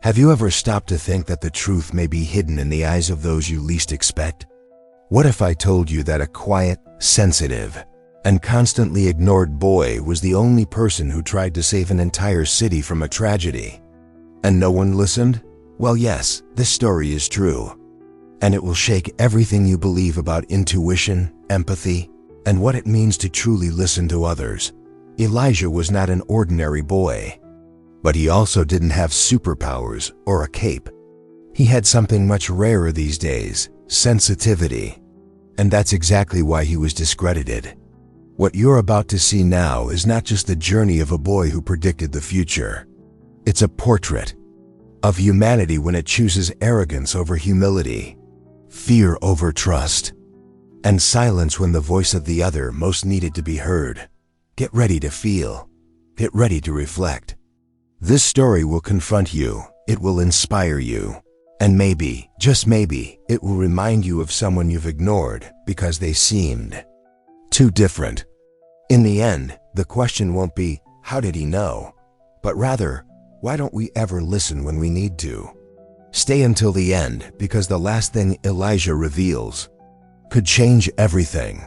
Have you ever stopped to think that the truth may be hidden in the eyes of those you least expect? What if I told you that a quiet, sensitive, and constantly ignored boy was the only person who tried to save an entire city from a tragedy? And no one listened? Well, yes, this story is true. And it will shake everything you believe about intuition, empathy, and what it means to truly listen to others. Elijah was not an ordinary boy, but he also didn't have superpowers or a cape. He had something much rarer these days: sensitivity. And that's exactly why he was discredited. What you're about to see now is not just the journey of a boy who predicted the future. It's a portrait of humanity when it chooses arrogance over humility, fear over trust, and silence when the voice of the other most needed to be heard. Get ready to feel. Get ready to reflect. This story will confront you. It will inspire you. And maybe, just maybe, it will remind you of someone you've ignored because they seemed too different. In the end, the question won't be, how did he know? But rather, why don't we ever listen when we need to? Stay until the end, because the last thing Elijah reveals could change everything.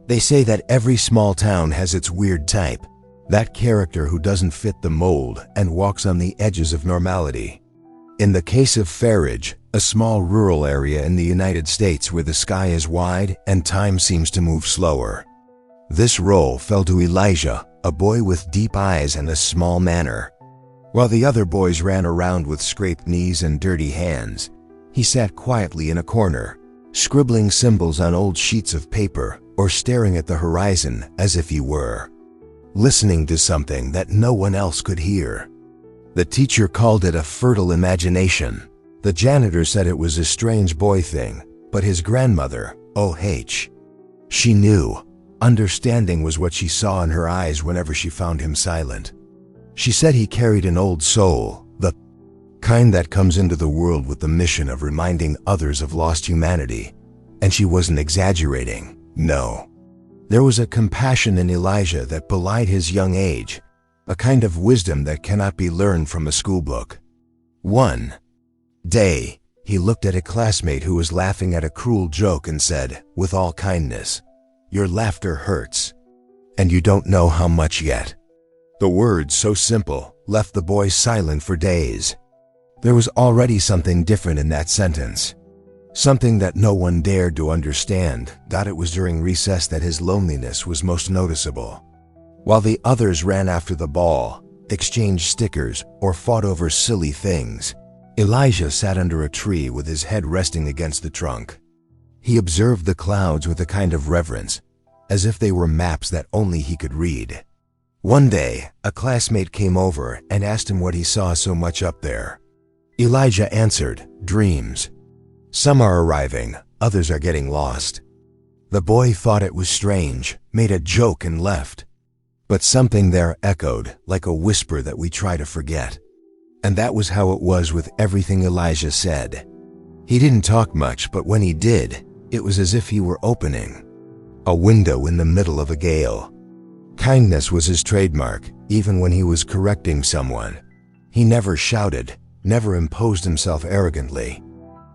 They say that every small town has its weird type, that character who doesn't fit the mold and walks on the edges of normality. In the case of Farage, a small rural area in the United States where the sky is wide and time seems to move slower, this role fell to Elijah, a boy with deep eyes and a small manner. While the other boys ran around with scraped knees and dirty hands, he sat quietly in a corner, scribbling symbols on old sheets of paper or staring at the horizon as if he were listening to something that no one else could hear. The teacher called it a fertile imagination. The janitor said it was a strange boy thing, but his grandmother, O.H., she knew. Understanding was what she saw in her eyes whenever she found him silent. She said he carried an old soul, the kind that comes into the world with the mission of reminding others of lost humanity. And she wasn't exaggerating, no. There was a compassion in Elijah that belied his young age, a kind of wisdom that cannot be learned from a schoolbook. One day, he looked at a classmate who was laughing at a cruel joke and said, with all kindness, "Your laughter hurts, and you don't know how much yet." The words, so simple, left the boy silent for days. There was already something different in that sentence, something that no one dared to understand. It was during recess that his loneliness was most noticeable. While the others ran after the ball, exchanged stickers, or fought over silly things, Elijah sat under a tree with his head resting against the trunk. He observed the clouds with a kind of reverence, as if they were maps that only he could read. One day, a classmate came over and asked him what he saw so much up there. Elijah answered, "Dreams. Some are arriving, others are getting lost." The boy thought it was strange, made a joke and left. But something there echoed, like a whisper that we try to forget. And that was how it was with everything Elijah said. He didn't talk much, but when he did, it was as if he were opening a window in the middle of a gale. Kindness was his trademark, even when he was correcting someone. He never shouted, never imposed himself arrogantly.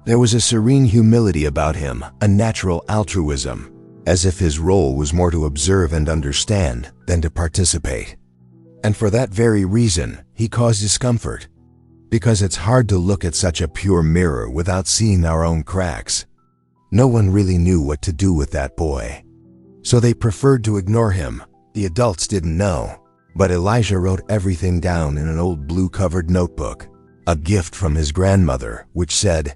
There was a serene humility about him, a natural altruism, as if his role was more to observe and understand than to participate. And for that very reason, he caused discomfort, because it's hard to look at such a pure mirror without seeing our own cracks. No one really knew what to do with that boy, so they preferred to ignore him. The adults didn't know, but Elijah wrote everything down in an old blue-covered notebook, a gift from his grandmother, which said,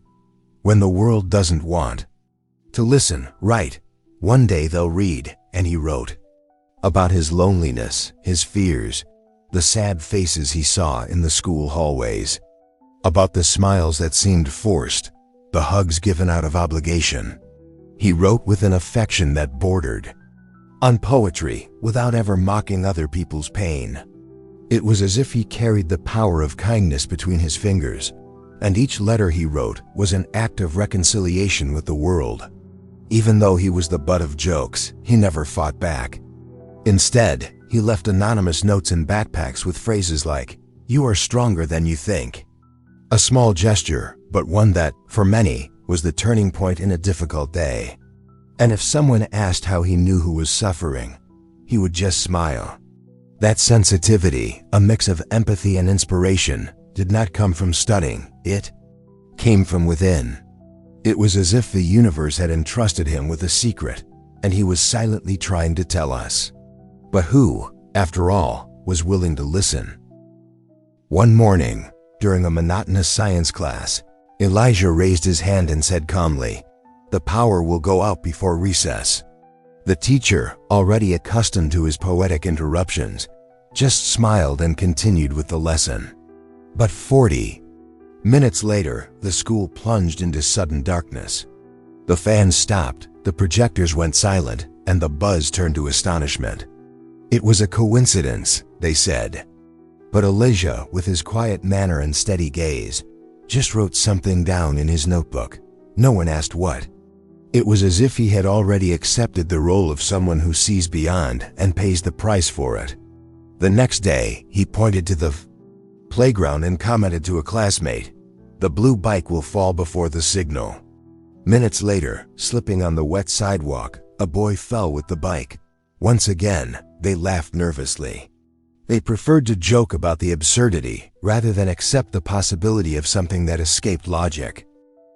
"When the world doesn't want to listen, write. One day they'll read." And he wrote about his loneliness, his fears, the sad faces he saw in the school hallways, about the smiles that seemed forced, the hugs given out of obligation. He wrote with an affection that bordered on poetry without ever mocking other people's pain. It was as if he carried the power of kindness between his fingers, and each letter he wrote was an act of reconciliation with the world. Even though he was the butt of jokes, he never fought back. Instead, he left anonymous notes in backpacks with phrases like, "You are stronger than you think." A small gesture, but one that, for many, was the turning point in a difficult day. And if someone asked how he knew who was suffering, he would just smile. That sensitivity, a mix of empathy and inspiration, did not come from studying. It came from within. It was as if the universe had entrusted him with a secret, and he was silently trying to tell us. But who, after all, was willing to listen? One morning, during a monotonous science class, Elijah raised his hand and said calmly, "The power will go out before recess." The teacher, already accustomed to his poetic interruptions, just smiled and continued with the lesson. But 40 minutes later, the school plunged into sudden darkness. The fans stopped, the projectors went silent, and the buzz turned to astonishment. It was a coincidence, they said. But Elijah, with his quiet manner and steady gaze, just wrote something down in his notebook. No one asked what. It was as if he had already accepted the role of someone who sees beyond and pays the price for it. The next day, he pointed to the playground and commented to a classmate, "The blue bike will fall before the signal." Minutes later, slipping on the wet sidewalk, a boy fell with the bike. Once again, they laughed nervously. They preferred to joke about the absurdity rather than accept the possibility of something that escaped logic.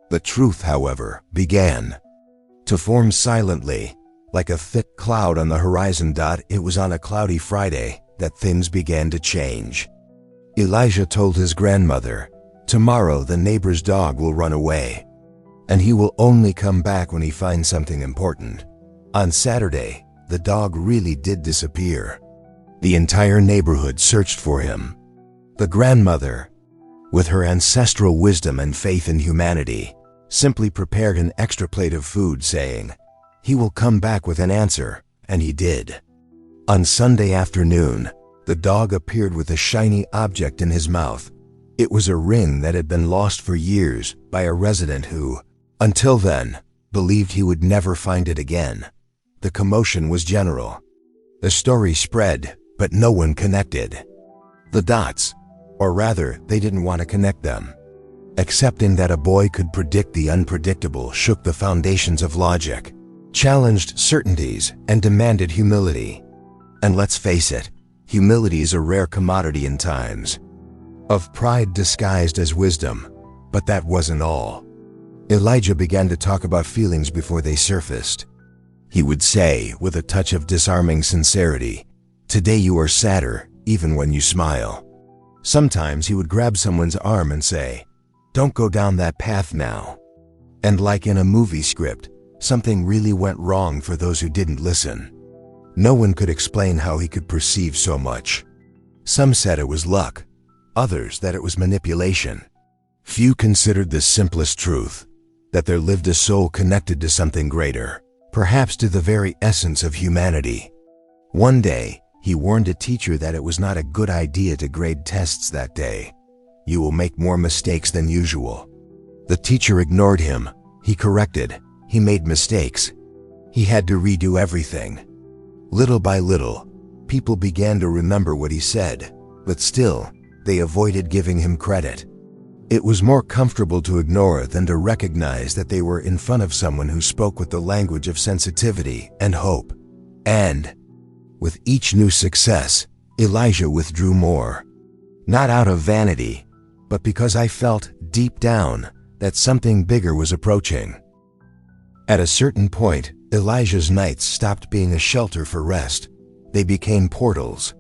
The truth, however, began to form silently, like a thick cloud on the horizon. It was on a cloudy Friday that things began to change. Elijah told his grandmother, "Tomorrow the neighbor's dog will run away, and he will only come back when he finds something important." On Saturday, the dog really did disappear. The entire neighborhood searched for him. The grandmother, with her ancestral wisdom and faith in humanity, simply prepared an extra plate of food, saying, "He will come back with an answer," and he did. On Sunday afternoon, the dog appeared with a shiny object in his mouth. It was a ring that had been lost for years by a resident who, until then, believed he would never find it again. The commotion was general. The story spread, but no one connected the dots, or rather, they didn't want to connect them. Accepting that a boy could predict the unpredictable shook the foundations of logic, challenged certainties, and demanded humility. And let's face it, humility is a rare commodity in times of pride disguised as wisdom. But that wasn't all. Elijah began to talk about feelings before they surfaced. He would say, with a touch of disarming sincerity, "Today you are sadder, even when you smile." Sometimes he would grab someone's arm and say, "Don't go down that path now." And like in a movie script, something really went wrong for those who didn't listen. No one could explain how he could perceive so much. Some said it was luck, others that it was manipulation. Few considered the simplest truth, that there lived a soul connected to something greater, perhaps to the very essence of humanity. One day, he warned a teacher that it was not a good idea to grade tests that day. "You will make more mistakes than usual." The teacher ignored him. He corrected. He made mistakes. He had to redo everything. Little by little, people began to remember what he said, but still, they avoided giving him credit. It was more comfortable to ignore than to recognize that they were in front of someone who spoke with the language of sensitivity and hope. And, with each new success, Elijah withdrew more. Not out of vanity, but because I felt, deep down, that something bigger was approaching. At a certain point, Elijah's nights stopped being a shelter for rest. They became portals.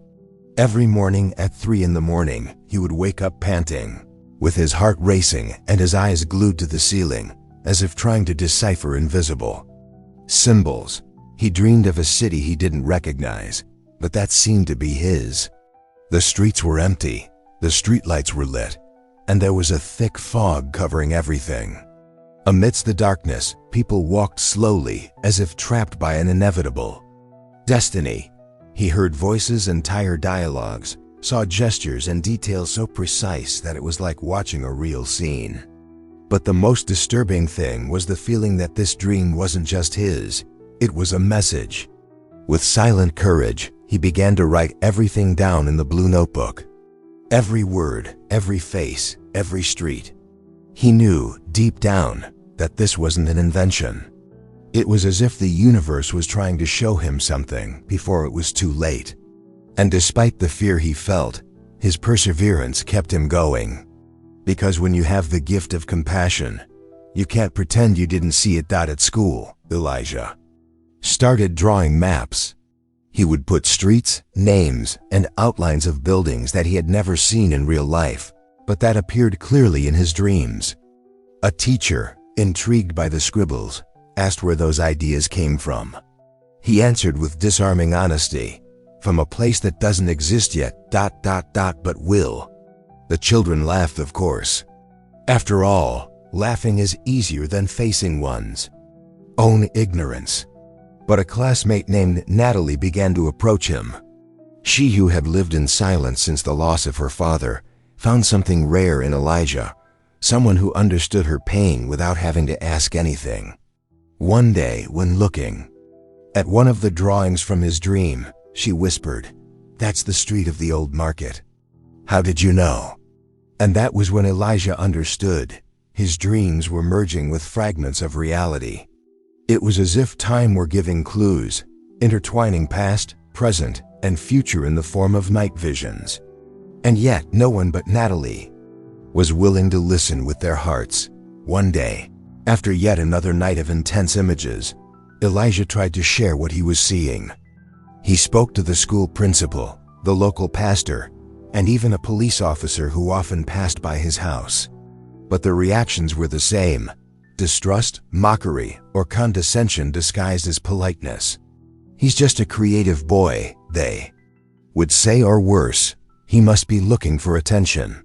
Every morning at 3 a.m, he would wake up panting, with his heart racing and his eyes glued to the ceiling, as if trying to decipher invisible symbols. He dreamed of a city he didn't recognize, but that seemed to be his. The streets were empty, the streetlights were lit, and there was a thick fog covering everything. Amidst the darkness, people walked slowly, as if trapped by an inevitable destiny. He heard voices and tired dialogues, saw gestures and details so precise that it was like watching a real scene. But the most disturbing thing was the feeling that this dream wasn't just his, it was a message. With silent courage, he began to write everything down in the blue notebook. Every word, every face, every street. He knew, deep down, that this wasn't an invention. It was as if the universe was trying to show him something before it was too late. And despite the fear he felt, his perseverance kept him going. Because when you have the gift of compassion, you can't pretend you didn't see it. At school, Elijah started drawing maps. He would put streets, names, and outlines of buildings that he had never seen in real life, but that appeared clearly in his dreams. A teacher, intrigued by the scribbles, asked where those ideas came from. He answered with disarming honesty, "From a place that doesn't exist yet, but will." The children laughed, of course. After all, laughing is easier than facing one's own ignorance. But a classmate named Natalie began to approach him. She, who had lived in silence since the loss of her father, found something rare in Elijah, someone who understood her pain without having to ask anything. One day, when looking at one of the drawings from his dream, she whispered, "That's the street of the old market. How did you know?" And that was when Elijah understood. His dreams were merging with fragments of reality. It was as if time were giving clues, intertwining past, present, and future in the form of night visions. And yet, no one but Natalie was willing to listen with their hearts. One day, after yet another night of intense images, Elijah tried to share what he was seeing. He spoke to the school principal, the local pastor, and even a police officer who often passed by his house. But the reactions were the same: distrust, mockery, or condescension disguised as politeness. "He's just a creative boy," they would say, or worse, "He must be looking for attention."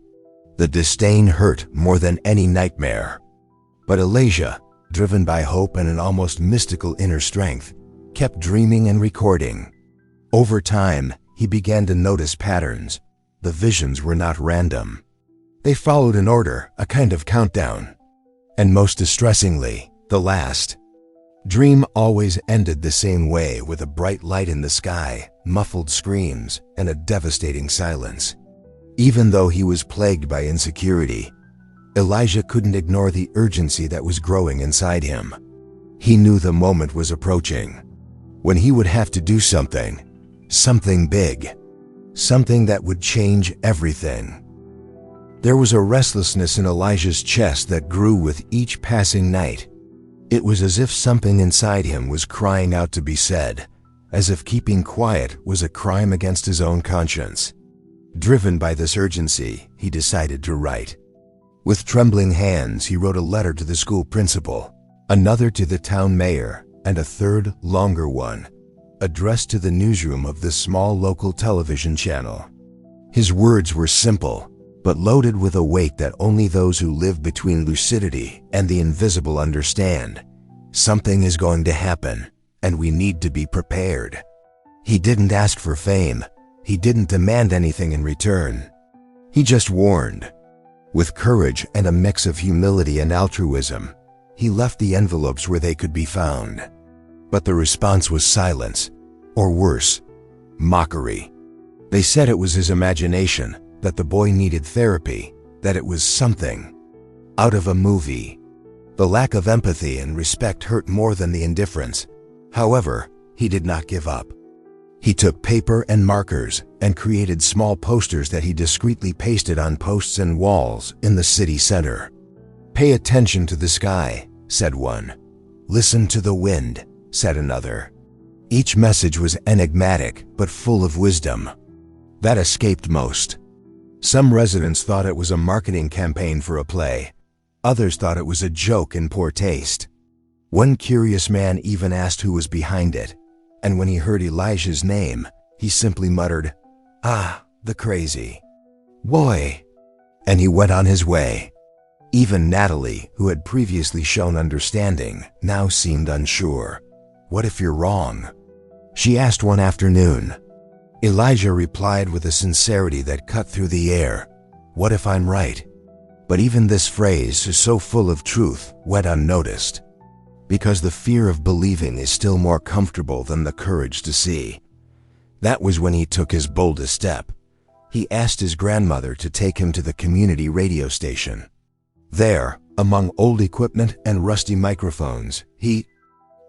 The disdain hurt more than any nightmare. But Elijah, driven by hope and an almost mystical inner strength, kept dreaming and recording. Over time, he began to notice patterns. The visions were not random. They followed an order, a kind of countdown. And most distressingly, the last dream always ended the same way, with a bright light in the sky, muffled screams, and a devastating silence. Even though he was plagued by insecurity, Elijah couldn't ignore the urgency that was growing inside him. He knew the moment was approaching, when he would have to do something big, something that would change everything. There was a restlessness in Elijah's chest that grew with each passing night. It was as if something inside him was crying out to be said, as if keeping quiet was a crime against his own conscience. Driven by this urgency, he decided to write. With trembling hands, he wrote a letter to the school principal, another to the town mayor, and a third, longer one, addressed to the newsroom of this small local television channel. His words were simple, but loaded with a weight that only those who live between lucidity and the invisible understand. Something is going to happen, and we need to be prepared. He didn't ask for fame. He didn't demand anything in return. He just warned. With courage and a mix of humility and altruism, he left the envelopes where they could be found. But the response was silence, or worse, mockery. They said it was his imagination, that the boy needed therapy, that it was something out of a movie. The lack of empathy and respect hurt more than the indifference. However, he did not give up. He took paper and markers and created small posters that he discreetly pasted on posts and walls in the city center. "Pay attention to the sky," said one. "Listen to the wind," said another. Each message was enigmatic but full of wisdom. That escaped most. Some residents thought it was a marketing campaign for a play. Others thought it was a joke in poor taste. One curious man even asked who was behind it, and when he heard Elijah's name, he simply muttered, "Ah, the crazy boy," and he went on his way. Even Natalie, who had previously shown understanding, now seemed unsure. "What if you're wrong?" she asked one afternoon. Elijah replied with a sincerity that cut through the air, "What if I'm right?" But even this phrase, so full of truth, went unnoticed. Because the fear of believing is still more comfortable than the courage to see. That was when he took his boldest step. He asked his grandmother to take him to the community radio station. There, among old equipment and rusty microphones, he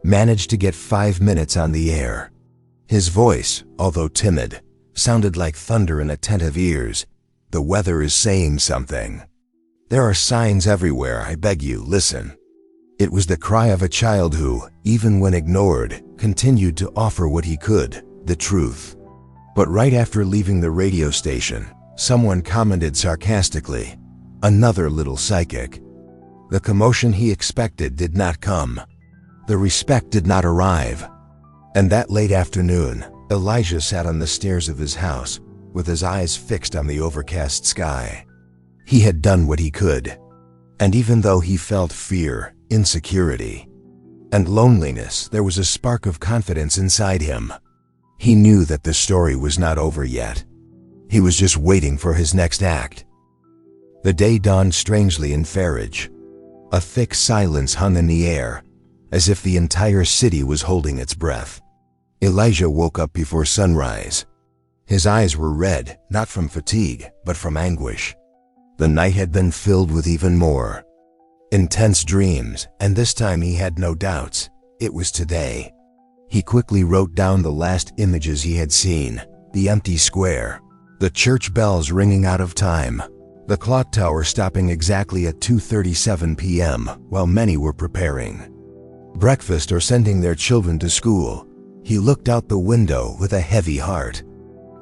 managed to get 5 minutes on the air. His voice, although timid, sounded like thunder in attentive ears. The weather is saying something. There are signs everywhere, I beg you, listen. It was the cry of a child who, even when ignored, continued to offer what he could, the truth. But right after leaving the radio station, someone commented sarcastically, "Another little psychic." The commotion he expected did not come. The respect did not arrive. And that late afternoon, Elijah sat on the stairs of his house, with his eyes fixed on the overcast sky. He had done what he could. And even though he felt fear, insecurity, and loneliness, there was a spark of confidence inside him. He knew that the story was not over yet. He was just waiting for his next act. The day dawned strangely in Farage. A thick silence hung in the air, as if the entire city was holding its breath. Elijah woke up before sunrise. His eyes were red, not from fatigue, but from anguish. The night had been filled with even more intense dreams, and this time he had no doubts. It was today. He quickly wrote down the last images he had seen: the empty square, the church bells ringing out of time, the clock tower stopping exactly at 2:37 p.m. while many were preparing breakfast or sending their children to school. He looked out the window with a heavy heart.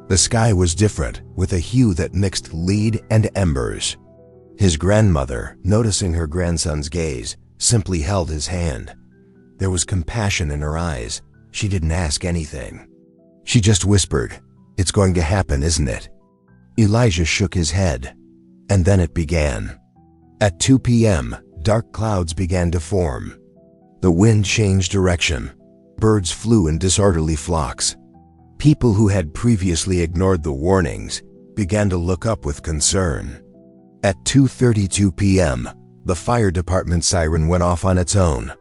The sky was different, with a hue that mixed lead and embers. His grandmother, noticing her grandson's gaze, simply held his hand. There was compassion in her eyes. She didn't ask anything. She just whispered, "It's going to happen, isn't it?" Elijah shook his head. And then it began. At 2 p.m., dark clouds began to form. The wind changed direction. Birds flew in disorderly flocks. People who had previously ignored the warnings began to look up with concern. At 2:32 p.m., the fire department siren went off on its own.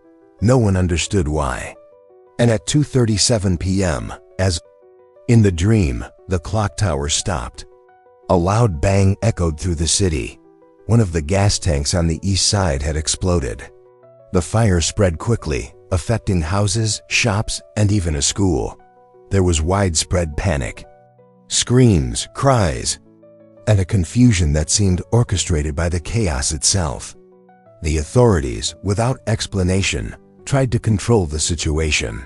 No one understood why. And at 2:37 p.m., as in the dream, the clock tower stopped. A loud bang echoed through the city. One of the gas tanks on the east side had exploded. The fire spread quickly, affecting houses, shops, and even a school. There was widespread panic. Screams, cries, and a confusion that seemed orchestrated by the chaos itself. The authorities, without explanation, tried to control the situation.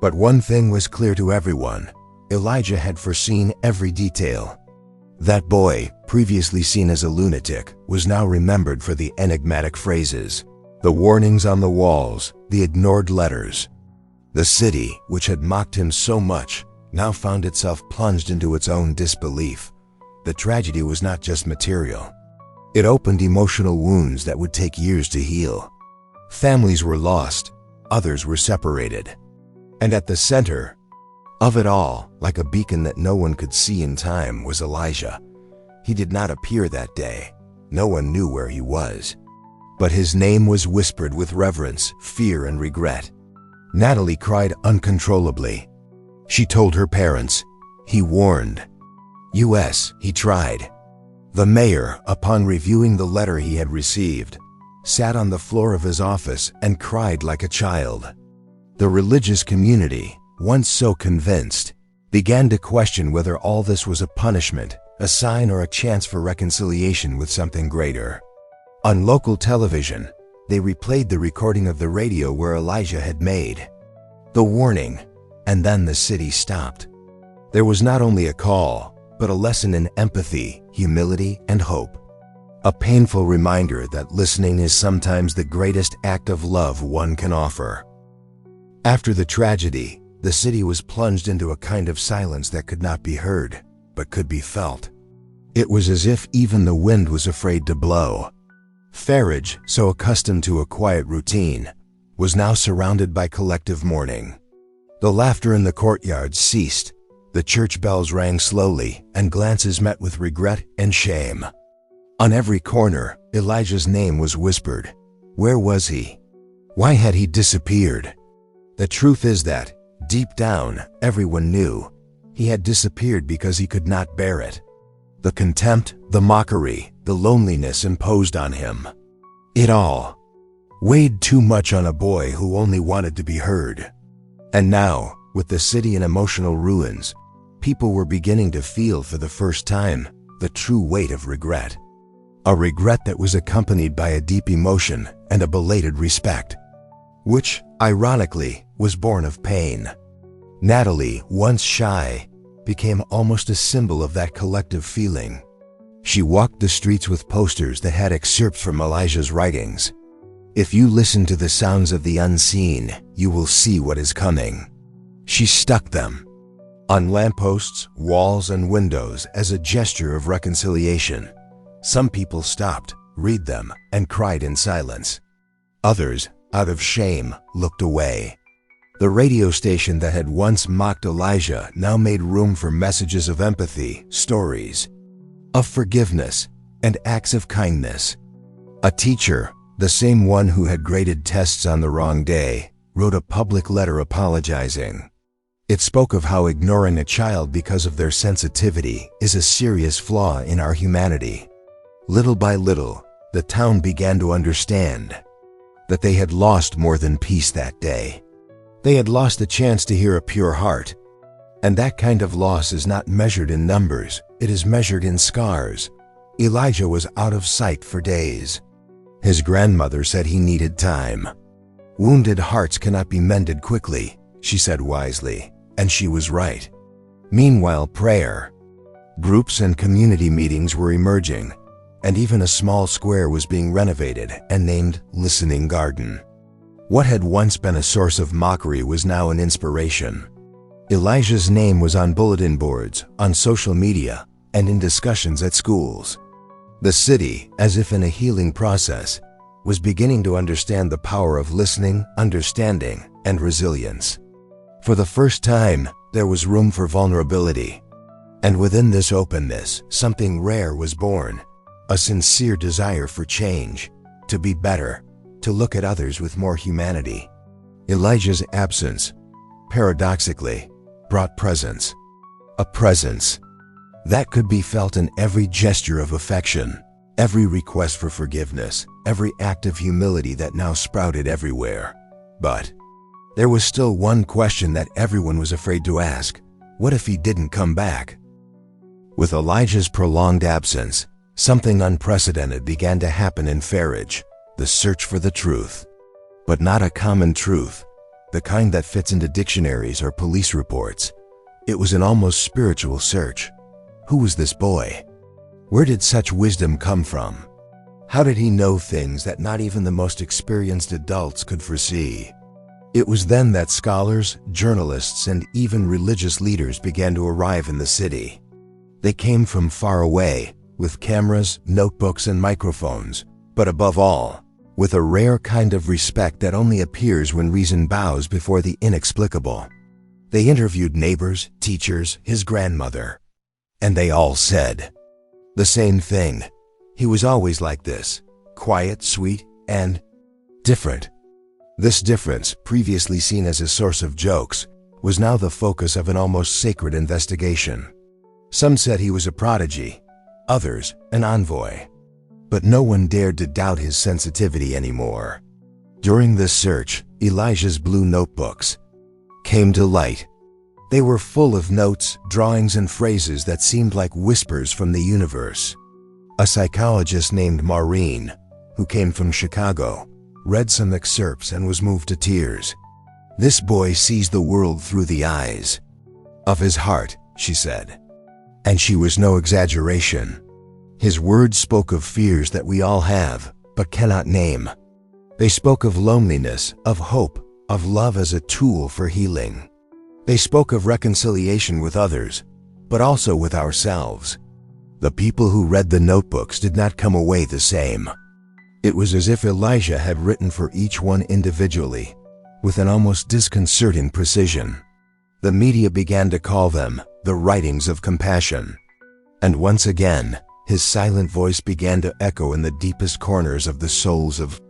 But one thing was clear to everyone: Elijah had foreseen every detail. That boy, previously seen as a lunatic, was now remembered for the enigmatic phrases, the warnings on the walls, the ignored letters. The city, which had mocked him so much, now found itself plunged into its own disbelief. The tragedy was not just material. It opened emotional wounds that would take years to heal. Families were lost, others were separated. And at the center of it all, like a beacon that no one could see in time, was Elijah. He did not appear that day. No one knew where he was. But his name was whispered with reverence, fear, and regret. Natalie cried uncontrollably. She told her parents. He warned. He tried. The mayor, upon reviewing the letter he had received, sat on the floor of his office and cried like a child. The religious community, once so convinced, began to question whether all this was a punishment, a sign, or a chance for reconciliation with something greater. On local television, they replayed the recording of the radio where Elijah had made the warning, and then the city stopped. There was not only a call, but a lesson in empathy, humility, and hope. A painful reminder that listening is sometimes the greatest act of love one can offer. After the tragedy, the city was plunged into a kind of silence that could not be heard, but could be felt. It was as if even the wind was afraid to blow. Farage, so accustomed to a quiet routine, was now surrounded by collective mourning. The laughter in the courtyard ceased, the church bells rang slowly, and glances met with regret and shame. On every corner, Elijah's name was whispered. Where was he? Why had he disappeared? The truth is that, deep down, everyone knew. He had disappeared because he could not bear it. The contempt, the mockery, the loneliness imposed on him. It all weighed too much on a boy who only wanted to be heard. And now, with the city in emotional ruins, people were beginning to feel for the first time the true weight of regret. A regret that was accompanied by a deep emotion and a belated respect, which, ironically, was born of pain. Natalie, once shy, became almost a symbol of that collective feeling. She walked the streets with posters that had excerpts from Elijah's writings. If you listen to the sounds of the unseen, you will see what is coming. She stuck them on lampposts, walls, and windows as a gesture of reconciliation. Some people stopped, read them, and cried in silence. Others, out of shame, looked away. The radio station that had once mocked Elijah now made room for messages of empathy, stories of forgiveness, and acts of kindness. A teacher, the same one who had graded tests on the wrong day, wrote a public letter apologizing. It spoke of how ignoring a child because of their sensitivity is a serious flaw in our humanity. Little by little, the town began to understand that they had lost more than peace that day. They had lost a chance to hear a pure heart. And that kind of loss is not measured in numbers, it is measured in scars. Elijah was out of sight for days. His grandmother said he needed time. Wounded hearts cannot be mended quickly, she said wisely, and she was right. Meanwhile, prayer groups and community meetings were emerging, and even a small square was being renovated and named Listening Garden. What had once been a source of mockery was now an inspiration. Elijah's name was on bulletin boards, on social media, and in discussions at schools. The city, as if in a healing process, was beginning to understand the power of listening, understanding, and resilience. For the first time, there was room for vulnerability. And within this openness, something rare was born, a sincere desire for change, to be better, to look at others with more humanity. Elijah's absence, paradoxically, brought presence. A presence that could be felt in every gesture of affection, every request for forgiveness, every act of humility that now sprouted everywhere. But there was still one question that everyone was afraid to ask. What if he didn't come back? With Elijah's prolonged absence, something unprecedented began to happen in Farage, the search for the truth. But not a common truth, the kind that fits into dictionaries or police reports. It was an almost spiritual search. Who was this boy? Where did such wisdom come from? How did he know things that not even the most experienced adults could foresee? It was then that scholars, journalists, and even religious leaders began to arrive in the city. They came from far away, with cameras, notebooks, and microphones, but above all, with a rare kind of respect that only appears when reason bows before the inexplicable. They interviewed neighbors, teachers, his grandmother, and they all said the same thing. He was always like this, quiet, sweet, and different. This difference, previously seen as a source of jokes, was now the focus of an almost sacred investigation. Some said he was a prodigy, others an envoy. But no one dared to doubt his sensitivity anymore. During this search, Elijah's blue notebooks came to light. They were full of notes, drawings, and phrases that seemed like whispers from the universe. A psychologist named Maureen, who came from Chicago, read some excerpts and was moved to tears. "This boy sees the world through the eyes of his heart," she said. And she was no exaggeration. His words spoke of fears that we all have, but cannot name. They spoke of loneliness, of hope, of love as a tool for healing. They spoke of reconciliation with others, but also with ourselves. The people who read the notebooks did not come away the same. It was as if Elijah had written for each one individually, with an almost disconcerting precision. The media began to call them the writings of compassion. And once again, his silent voice began to echo in the deepest corners of the souls of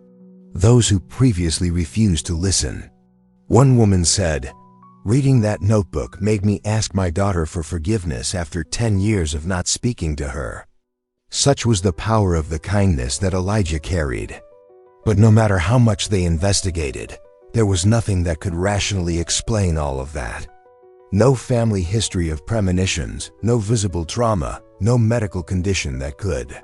those who previously refused to listen. One woman said, Reading that notebook made me ask my daughter for forgiveness after 10 years of not speaking to her. Such was the power of the kindness that Elijah carried. But no matter how much they investigated, there was nothing that could rationally explain all of that. No family history of premonitions, no visible trauma, no medical condition that could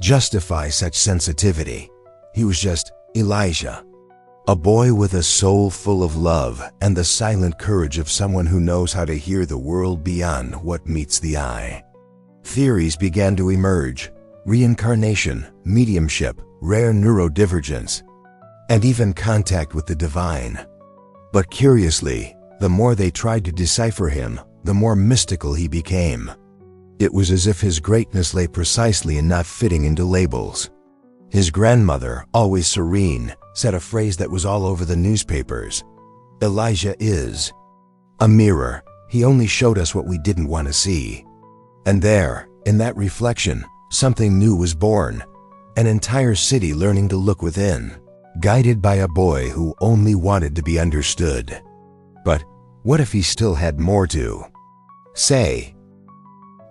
justify such sensitivity. He was just Elijah. A boy with a soul full of love and the silent courage of someone who knows how to hear the world beyond what meets the eye. Theories began to emerge: reincarnation, mediumship, rare neurodivergence, and even contact with the divine. But curiously, the more they tried to decipher him, the more mystical he became. It was as if his greatness lay precisely in not fitting into labels. His grandmother, always serene, said a phrase that was all over the newspapers: Elijah is a mirror. He only showed us what we didn't want to see. And there, in that reflection, something new was born. An entire city learning to look within, guided by a boy who only wanted to be understood. But what if he still had more to say?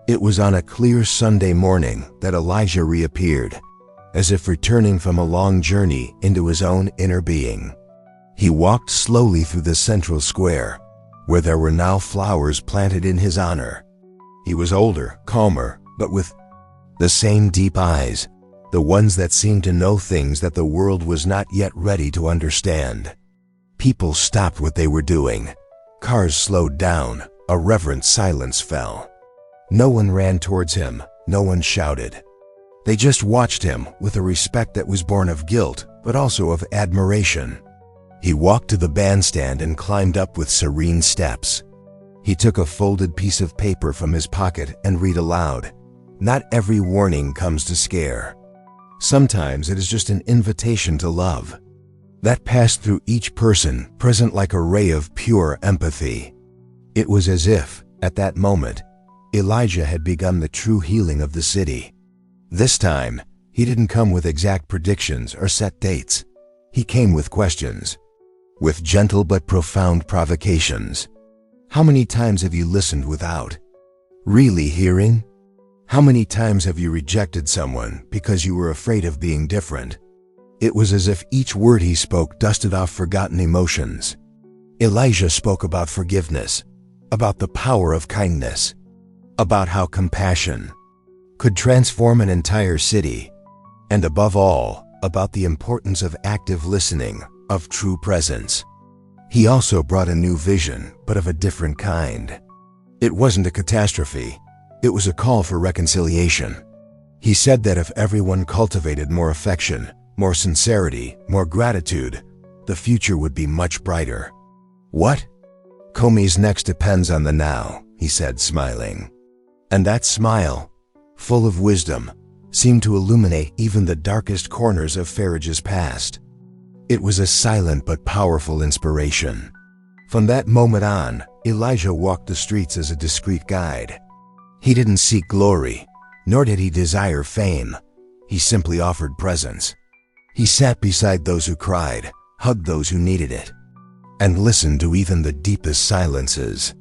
It was on a clear Sunday morning that Elijah reappeared, as if returning from a long journey into his own inner being. He walked slowly through the central square, where there were now flowers planted in his honor. He was older, calmer, but with the same deep eyes, the ones that seemed to know things that the world was not yet ready to understand. People stopped what they were doing. Cars slowed down. A reverent silence fell. No one ran towards him. No one shouted. They just watched him with a respect that was born of guilt, but also of admiration. He walked to the bandstand and climbed up with serene steps. He took a folded piece of paper from his pocket and read aloud. Not every warning comes to scare. Sometimes it is just an invitation to love. That passed through each person, present like a ray of pure empathy. It was as if, at that moment, Elijah had begun the true healing of the city. This time, he didn't come with exact predictions or set dates. He came with questions, with gentle but profound provocations. How many times have you listened without really hearing? How many times have you rejected someone because you were afraid of being different? It was as if each word he spoke dusted off forgotten emotions. Elijah spoke about forgiveness, about the power of kindness, about how compassion could transform an entire city, and above all, about the importance of active listening, of true presence. He also brought a new vision, but of a different kind. It wasn't a catastrophe. It was a call for reconciliation. He said that if everyone cultivated more affection, more sincerity, more gratitude, the future would be much brighter. What? Comey's next depends on the now, he said, smiling. And that smile, full of wisdom, seemed to illuminate even the darkest corners of Farage's past. It was a silent but powerful inspiration. From that moment on, Elijah walked the streets as a discreet guide. He didn't seek glory, nor did he desire fame. He simply offered presence. He sat beside those who cried, hugged those who needed it, and listened to even the deepest silences.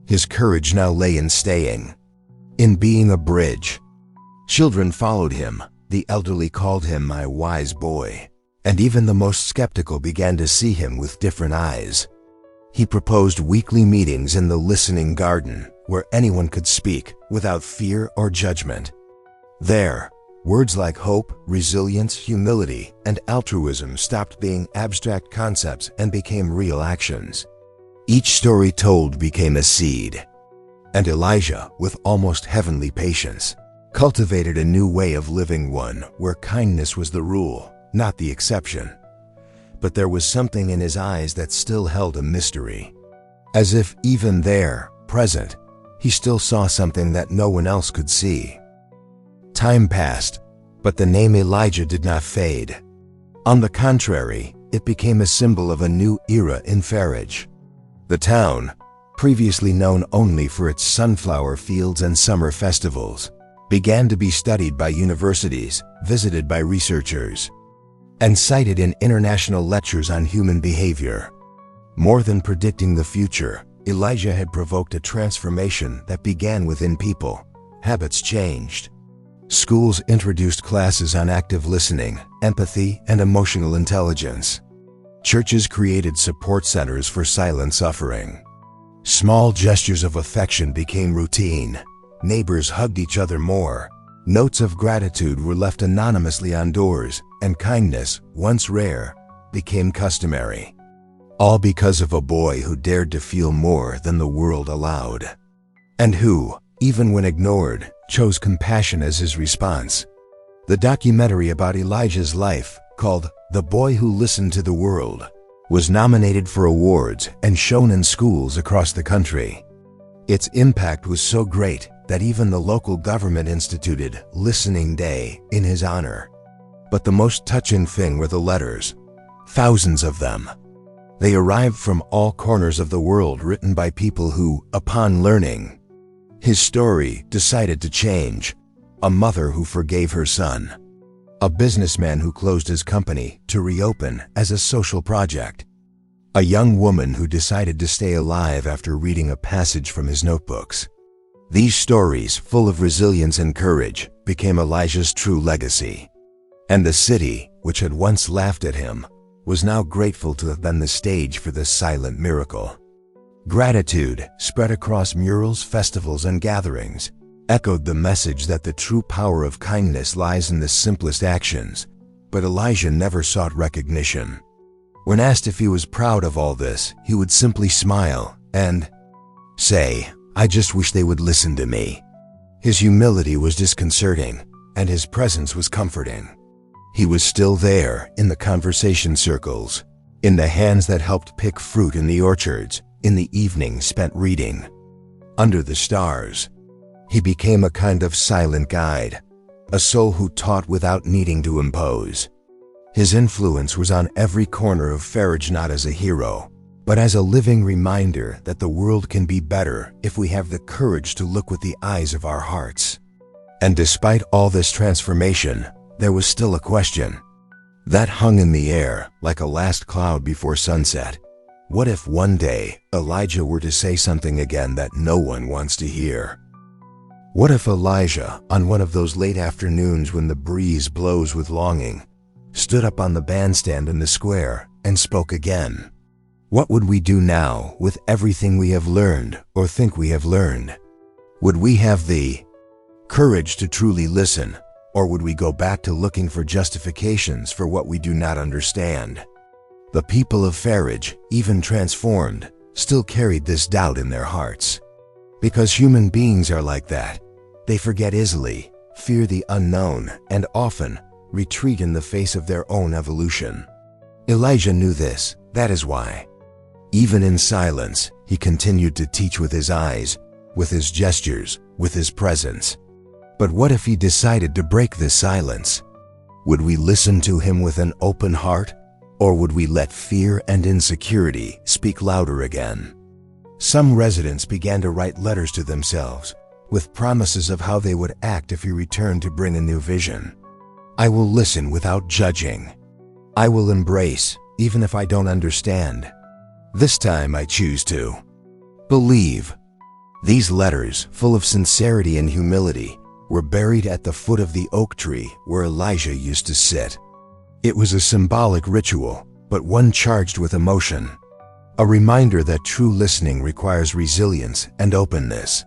His courage now lay in staying, in being a bridge. Children followed him. The elderly called him my wise boy, and even the most skeptical began to see him with different eyes. He proposed weekly meetings in the listening garden, where anyone could speak without fear or judgment. There, words like hope, resilience, humility, and altruism stopped being abstract concepts and became real actions. Each story told became a seed, and Elijah, with almost heavenly patience, cultivated a new way of living, one where kindness was the rule, not the exception. But there was something in his eyes that still held a mystery. As if even there, present, he still saw something that no one else could see. Time passed, but the name Elijah did not fade. On the contrary, it became a symbol of a new era in Farage. The town, previously known only for its sunflower fields and summer festivals, began to be studied by universities, visited by researchers, and cited in international lectures on human behavior. More than predicting the future, Elijah had provoked a transformation that began within people. Habits changed. Schools introduced classes on active listening, empathy, and emotional intelligence. Churches created support centers for silent suffering. Small gestures of affection became routine. Neighbors hugged each other more. Notes of gratitude were left anonymously on doors, and kindness, once rare, became customary. All because of a boy who dared to feel more than the world allowed. And who, even when ignored, chose compassion as his response. The documentary about Elijah's life, called The Boy Who Listened to the World, was nominated for awards and shown in schools across the country. Its impact was so great that even the local government instituted Listening Day in his honor. But the most touching thing were the letters. Thousands of them. They arrived from all corners of the world, written by people who, upon learning his story, decided to change. A mother who forgave her son. A businessman who closed his company to reopen as a social project. A young woman who decided to stay alive after reading a passage from his notebooks. These stories, full of resilience and courage, became Elijah's true legacy. And the city, which had once laughed at him, was now grateful to have been the stage for this silent miracle. Gratitude, spread across murals, festivals, and gatherings, echoed the message that the true power of kindness lies in the simplest actions. But Elijah never sought recognition. When asked if he was proud of all this, he would simply smile and say, "I just wish they would listen to me." His humility was disconcerting, and his presence was comforting. He was still there, in the conversation circles, in the hands that helped pick fruit in the orchards, in the evenings spent reading. Under the stars, he became a kind of silent guide, a soul who taught without needing to impose. His influence was on every corner of Farage, not as a hero, but as a living reminder that the world can be better if we have the courage to look with the eyes of our hearts. And despite all this transformation, there was still a question that hung in the air like a last cloud before sunset. What if one day Elijah were to say something again that no one wants to hear? What if Elijah, on one of those late afternoons when the breeze blows with longing, stood up on the bandstand in the square and spoke again? What would we do now with everything we have learned or think we have learned? Would we have the courage to truly listen, or would we go back to looking for justifications for what we do not understand? The people of Farage, even transformed, still carried this doubt in their hearts. Because human beings are like that. They forget easily, fear the unknown, and often retreat in the face of their own evolution. Elijah knew this. That is why, even in silence, he continued to teach with his eyes, with his gestures, with his presence. But what if he decided to break this silence? Would we listen to him with an open heart, or would we let fear and insecurity speak louder again? Some residents began to write letters to themselves, with promises of how they would act if he returned to bring a new vision. "I will listen without judging. I will embrace, even if I don't understand. This time I choose to believe." These letters, full of sincerity and humility, were buried at the foot of the oak tree where Elijah used to sit. It was a symbolic ritual, but one charged with emotion. A reminder that true listening requires resilience and openness.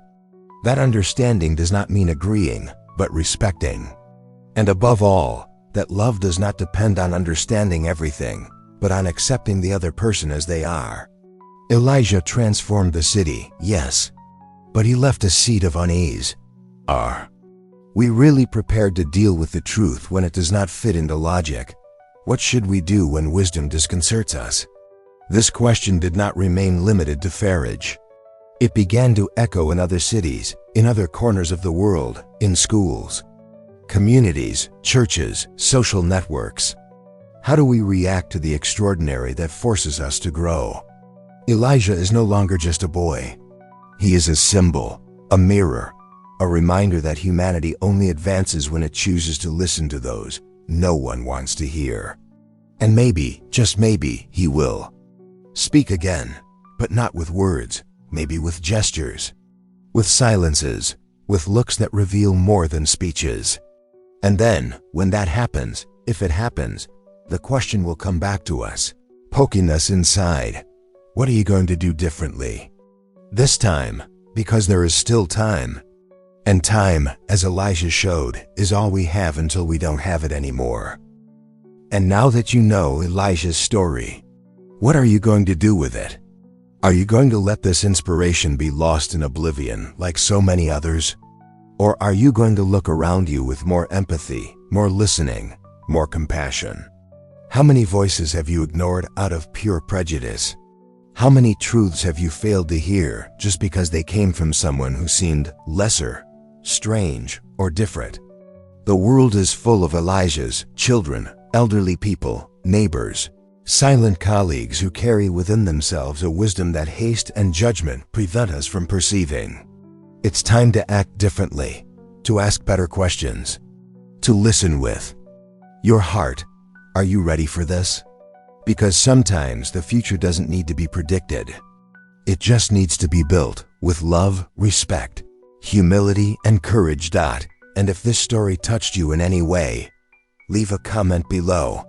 That understanding does not mean agreeing, but respecting. And above all, that love does not depend on understanding everything, but on accepting the other person as they are. Elijah transformed the city, yes, but he left a seed of unease. Are we really prepared to deal with the truth when it does not fit into logic? What should we do when wisdom disconcerts us? This question did not remain limited to Farage. It began to echo in other cities, in other corners of the world, in schools, communities, churches, social networks. How do we react to the extraordinary that forces us to grow? Elijah is no longer just a boy. He is a symbol, a mirror, a reminder that humanity only advances when it chooses to listen to those no one wants to hear. And maybe, just maybe, he will Speak again, but not with words, maybe with gestures, with silences, with looks that reveal more than speeches. And then, when that happens, if it happens, the question will come back to us, poking us inside. What are you going to do differently? This time, because there is still time. And time, as Elijah showed, is all we have until we don't have it anymore. And now that you know Elijah's story, what are you going to do with it? Are you going to let this inspiration be lost in oblivion like so many others? Or are you going to look around you with more empathy, more listening, more compassion? How many voices have you ignored out of pure prejudice? How many truths have you failed to hear just because they came from someone who seemed lesser, strange, or different? The world is full of Elijahs, children, elderly people, neighbors, silent colleagues who carry within themselves a wisdom that haste and judgment prevent us from perceiving. It's time to act differently, to ask better questions, to listen with your heart. Are you ready for this? Because sometimes the future doesn't need to be predicted. It just needs to be built with love, respect, humility, and courage. And if this story touched you in any way, leave a comment below.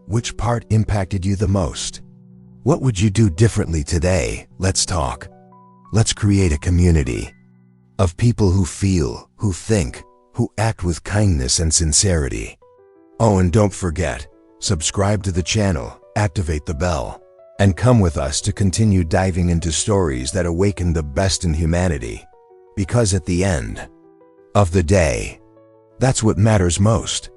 Which part impacted you the most? What would you do differently today? Let's talk. Let's create a community of people who feel, who think, who act with kindness and sincerity. Oh, and don't forget, subscribe to the channel, activate the bell, and come with us to continue diving into stories that awaken the best in humanity. Because at the end of the day, that's what matters most.